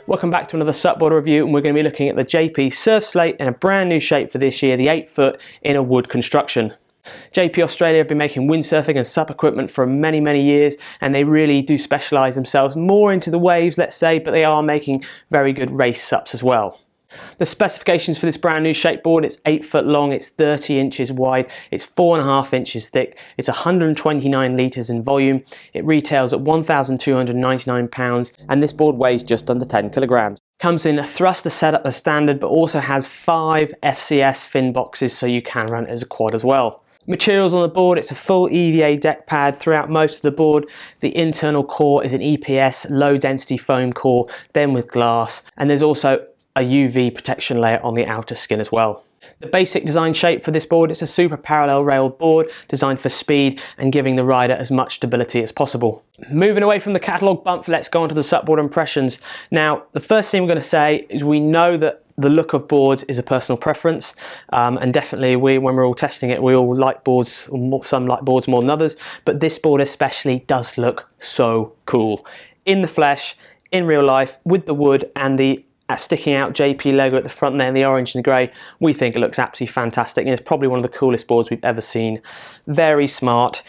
Welcome back to another SUPboarder review, and we're going to be looking at the JP Surf Slate in a brand new shape for this year, the 8 foot in a wood construction. JP Australia have been making windsurfing and SUP equipment for many years, and they really do specialise themselves more into the waves, let's say, but they are making very good race SUPs as well. The specifications for this brand new shape board: it's 8 foot long, it's 30 inches wide, it's 4.5 inches thick, it's 129 litres in volume, it retails at £1,299, and this board weighs just under 10 kilograms. Comes in a thruster setup as standard, but also has 5 FCS fin boxes, so you can run it as a quad as well. Materials on the board: it's a full EVA deck pad throughout most of the board. The internal core is an EPS low density foam core, then with glass, and there's also a UV protection layer on the outer skin as well. The basic design shape for this board is a super parallel railed board designed for speed and giving the rider as much stability as possible. Moving away from the catalogue bump, let's go on to the SUPboard impressions. Now, the first thing we're going to say is we know that the look of boards is a personal preference, and definitely when we're all testing it, we all like boards, or some like boards more than others, but this board especially does look so cool. In the flesh, in real life, with the wood and the sticking out JP logo at the front there in the orange and grey, we think it looks absolutely fantastic, and it's probably one of the coolest boards we've ever seen. Very smart.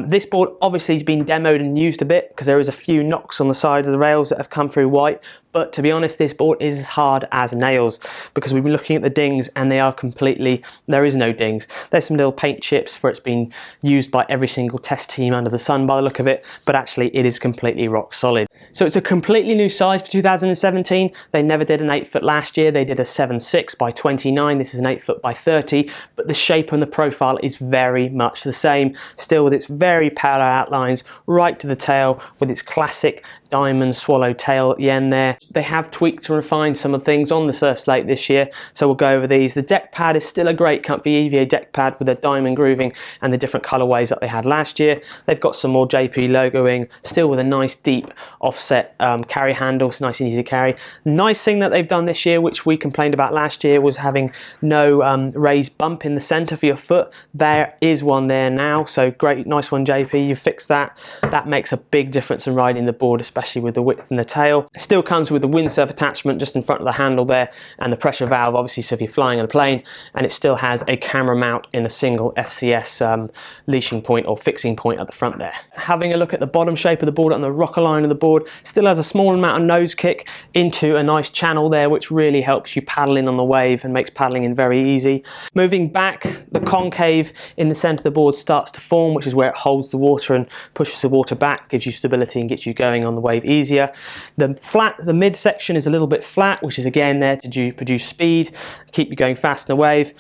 This board obviously has been demoed and used a bit because there is a few knocks on the side of the rails that have come through white, but to be honest, this board is as hard as nails because we've been looking at the dings and they are completely, there is no dings. There's some little paint chips where it's been used by every single test team under the sun by the look of it, but actually it is completely rock solid. So it's a completely new size for 2017. They never did an 8 foot last year. They did a 7.6 by 29. This is an 8 foot by 30, but the shape and the profile is very much the same, still with its very parallel outlines right to the tail with its classic diamond swallow tail at the end there. They have tweaked and refined some of the things on the Surf Slate this year, so we'll go over these. The deck pad is still a great comfy EVA deck pad with the diamond grooving and the different colourways that they had last year. They've got some more JP logoing, still with a nice deep offset carry handle, so nice and easy to carry. Nice thing that they've done this year, which we complained about last year, was having no raised bump in the centre for your foot. There is one there now, so great, nice one JP, you fixed that. That makes a big difference in riding the board, especially with the width and the tail. It still comes with the windsurf attachment just in front of the handle there, and the pressure valve obviously, so if you're flying on a plane, and it still has a camera mount in a single FCS leashing point or fixing point at the front there. Having a look at the bottom shape of the board and the rocker line of the board, still has a small amount of nose kick into a nice channel there, which really helps you paddle in on the wave and makes paddling in very easy. Moving back, the concave in the centre of the board starts to form, which is where it holds the water and pushes the water back, gives you stability and gets you going on the wave easier. The mid section is a little bit flat, which is again there to produce speed, keep you going fast in the wave.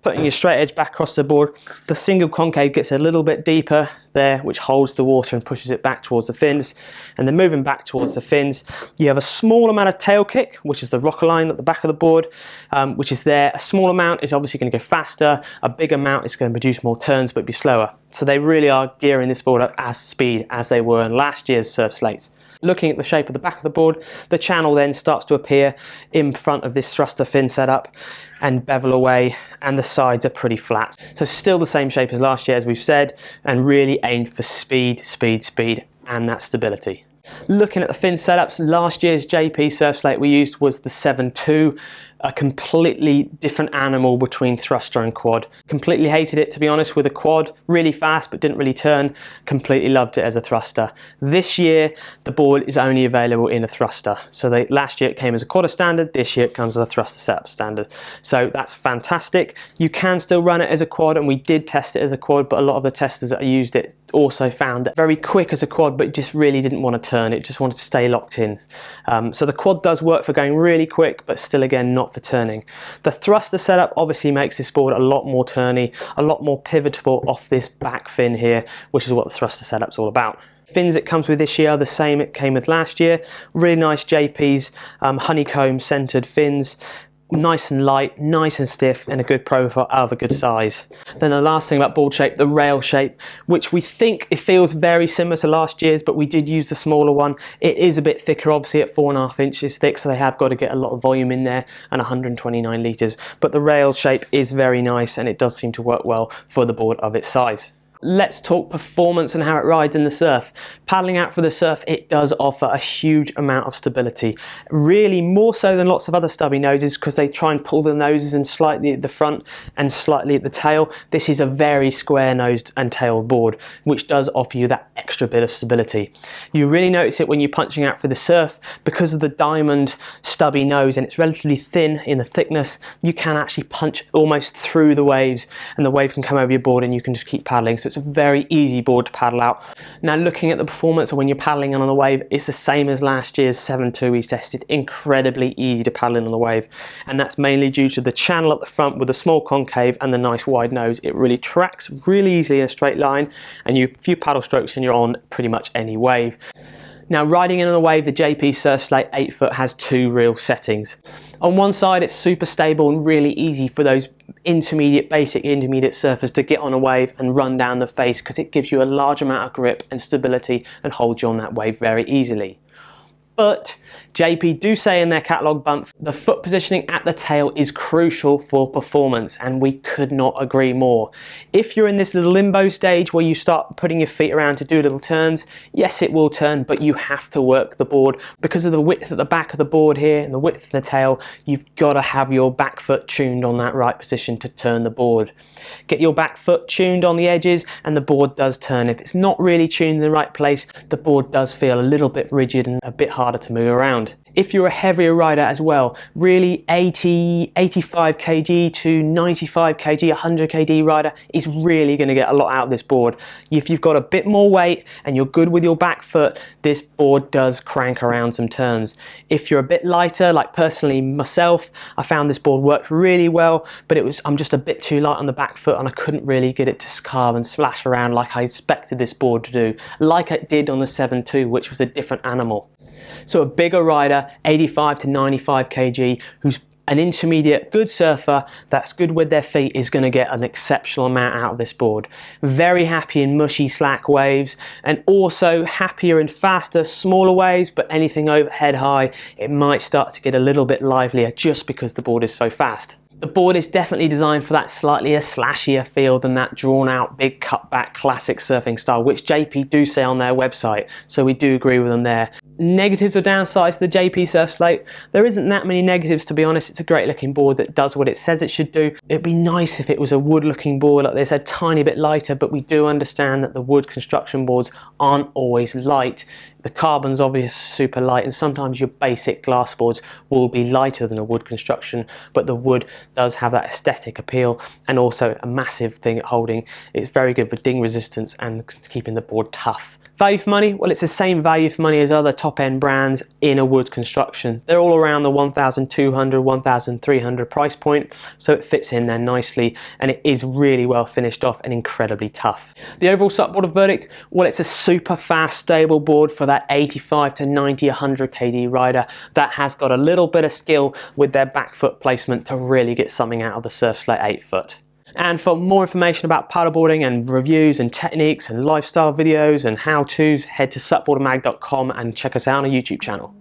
Putting your straight edge back across the board, the single concave gets a little bit deeper there, which holds the water and pushes it back towards the fins. And then moving back towards the fins, you have a small amount of tail kick, which is the rocker line at the back of the board, which is there. A small amount is obviously going to go faster, a big amount is going to produce more turns but be slower. So they really are gearing this board up as speed as they were in last year's Surf Slates. Looking at the shape of the back of the board, the channel then starts to appear in front of this thruster fin setup and bevel away, and the sides are pretty flat. So still the same shape as last year, as we've said, and really aimed for speed, and that stability. Looking at the fin setups, last year's JP Surf Slate we used was the 7.2, a completely different animal between thruster and quad. Completely hated it, to be honest, with a quad, really fast but didn't really turn. Completely loved it as a thruster. This year the board is only available in a thruster, so last year it came as a quad standard, this year it comes as a thruster setup standard, so that's fantastic. You can still run it as a quad, and we did test it as a quad, but a lot of the testers that used it also found it very quick as a quad, but just really didn't want to turn, it just wanted to stay locked in. So the quad does work for going really quick, but still again not for turning. The thruster setup obviously makes this board a lot more turny, a lot more pivotable off this back fin here, which is what the thruster setup's all about. Fins it comes with this year are the same it came with last year. Really nice JP's honeycomb centered fins. Nice and light, nice and stiff, and a good profile out of a good size. Then the last thing about board shape, the rail shape, which we think it feels very similar to last year's, but we did use the smaller one. It is a bit thicker, obviously at 4.5 inches thick, so they have got to get a lot of volume in there, and 129 litres. But the rail shape is very nice, and it does seem to work well for the board of its size. Let's talk performance and how it rides in the surf. Paddling out for the surf, it does offer a huge amount of stability. Really more so than lots of other stubby noses, because they try and pull the noses in slightly at the front and slightly at the tail. This is a very square nosed and tailed board, which does offer you that extra bit of stability. You really notice it when you're punching out for the surf because of the diamond stubby nose, and it's relatively thin in the thickness. You can actually punch almost through the waves, and the wave can come over your board and you can just keep paddling. So it's a very easy board to paddle out. Now, looking at the performance when you're paddling on the wave, it's the same as last year's 7.2 we tested. Incredibly easy to paddle in on the wave, and that's mainly due to the channel at the front with the small concave and the nice wide nose. It really tracks really easily in a straight line, and a few paddle strokes and you're on pretty much any wave. Now, riding in on the wave, the JP Surf Slate 8 foot has two real settings. On one side, it's super stable and really easy for those basic intermediate surfers to get on a wave and run down the face, because it gives you a large amount of grip and stability and holds you on that wave very easily. But JP do say in their catalogue bump, the foot positioning at the tail is crucial for performance, and we could not agree more. If you're in this little limbo stage where you start putting your feet around to do little turns, yes, it will turn, but you have to work the board. Because of the width at the back of the board here and the width of the tail, you've got to have your back foot tuned on that right position to turn the board. Get your back foot tuned on the edges and the board does turn. If it's not really tuned in the right place, the board does feel a little bit rigid and a bit harder to move around. If you're a heavier rider as well, really 85 kg to 95 kg, 100 kg rider is really going to get a lot out of this board. If you've got a bit more weight and you're good with your back foot, this board does crank around some turns. If you're a bit lighter, like personally myself, I found this board worked really well, but I'm just a bit too light on the back foot and I couldn't really get it to carve and splash around like I expected this board to do, like it did on the 7.2, which was a different animal. So a bigger rider, 85 to 95 kg, who's an intermediate good surfer that's good with their feet, is going to get an exceptional amount out of this board. Very happy in mushy slack waves, and also happier in faster smaller waves, but anything over head high, it might start to get a little bit livelier just because the board is so fast. The board is definitely designed for that slightly slashier feel than that drawn out big cutback classic surfing style, which JP do say on their website, so we do agree with them there. Negatives or downsides to the JP Surf Slate? There isn't that many negatives, to be honest. It's a great looking board that does what it says it should do. It'd be nice if it was a wood looking board like this, a tiny bit lighter, but we do understand that the wood construction boards aren't always light. The carbon's obviously super light, and sometimes your basic glass boards will be lighter than a wood construction, but the wood does have that aesthetic appeal, and also a massive thing at holding. It's very good for ding resistance and keeping the board tough. Value for money? Well, it's the same value for money as other top-end brands in a wood construction. They're all around the 1,200, 1,300 price point, so it fits in there nicely, and it is really well finished off and incredibly tough. The overall SUPboarder verdict? Well, it's a super fast, stable board for that 85 to 90, 100 kg rider that has got a little bit of skill with their back foot placement to really get something out of the Surf Slate 8 foot. And for more information about paddleboarding and reviews and techniques and lifestyle videos and how-tos, head to supboardermag.com and check us out on our YouTube channel.